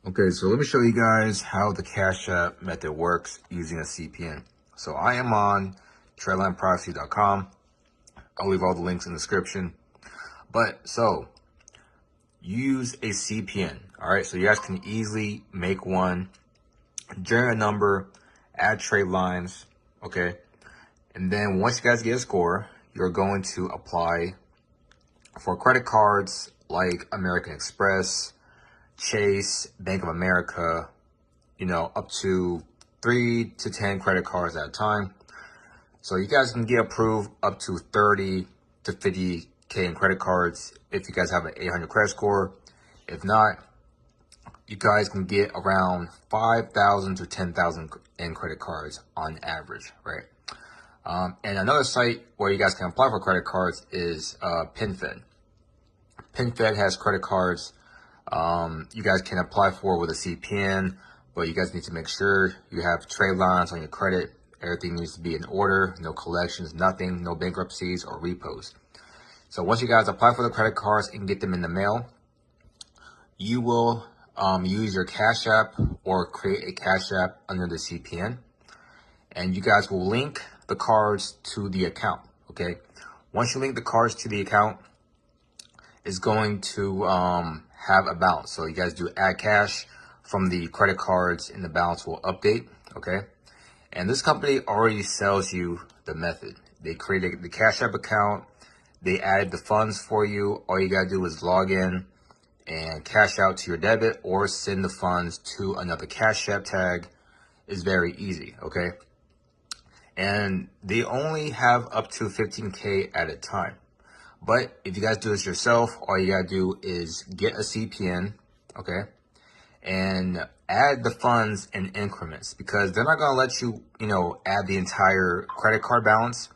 Okay, so let me show you guys how the Cashapp method works using a CPN. So I am on tradelineprivacy.com. I'll leave all the links in the description. But so use a CPN. All right, so you guys can easily make one, generate a number, add trade lines. Okay, and then once you guys get a score, you're going to apply for credit cards like American Express, Chase, Bank of America, up to 3 to 10 credit cards at a time. So you guys can get approved up to 30 to 50K in credit cards if you guys have an 800 credit score. If not, you guys can get around 5,000 to 10,000 in credit cards on average, right? And another site where you guys can apply for credit cards is PinFed. PinFed has credit cards you guys can apply for with a CPN, but you guys need to make sure you have trade lines on your credit. Everything needs to be in order, no collections, nothing, no bankruptcies or repos. So once you guys apply for the credit cards and get them in the mail, you will use your Cashapp or create a Cashapp under the CPN, and you guys will link the cards to the account, okay? Once you link the cards to the account, it's going to have a balance. So you guys do add cash from the credit cards and the balance will update, okay? And this company already sells you the method. They created the Cashapp account. They added the funds for you. All you gotta do is log in and cash out to your debit or send the funds to another Cashapp tag. It's very easy, okay? And they only have up to 15K at a time. But if you guys do this yourself, all you gotta do is get a CPN, okay? And add the funds in increments because they're not gonna let you, add the entire credit card balance.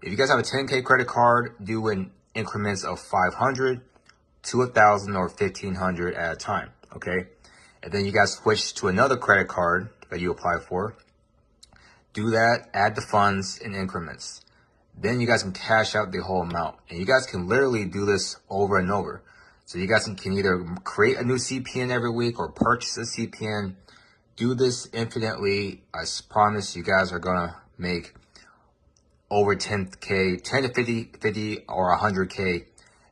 If you guys have a 10K credit card, do in increments of 500 to 1,000 or 1,500 at a time, okay? And then you guys switch to another credit card that you apply for. Do that, add the funds in increments. Then you guys can cash out the whole amount. And you guys can literally do this over and over. So you guys can either create a new CPN every week or purchase a CPN. Do this infinitely. I promise you guys are going to make over 10K, 10 to 50 or 100K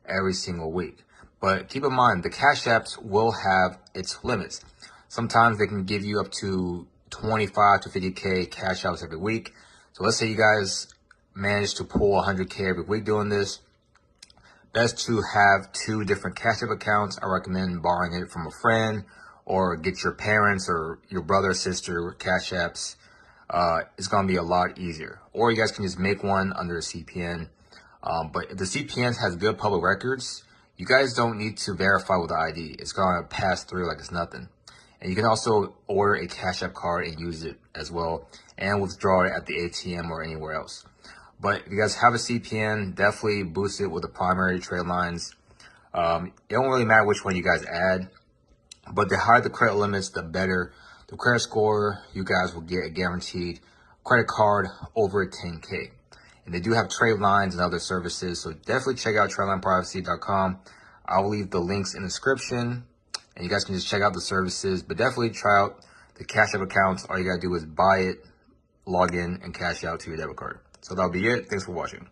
every single week. But keep in mind, the Cash Apps will have its limits. Sometimes they can give you up to 25 to 50K cash outs every week. So let's say you guys manage to pull 100K every week doing this. Best to have 2 different Cash App accounts. I recommend borrowing it from a friend or get your parents or your brother or sister Cash Apps. It's going to be a lot easier. Or you guys can just make one under a CPN. But if the CPN has good public records, you guys don't need to verify with the ID. It's going to pass through like it's nothing. And you can also order a Cash App card and use it as well and withdraw it at the ATM or anywhere else. But if you guys have a CPN, definitely boost it with the primary trade lines. It don't really matter which one you guys add, but the higher the credit limits, the better the credit score. You guys will get a guaranteed credit card over 10K. And they do have trade lines and other services, so definitely check out tradelineprivacy.com. I'll leave the links in the description, and you guys can just check out the services. But definitely try out the Cash App accounts. All you gotta do is buy it, log in, and cash out to your debit card. So that'll be it. Thanks for watching.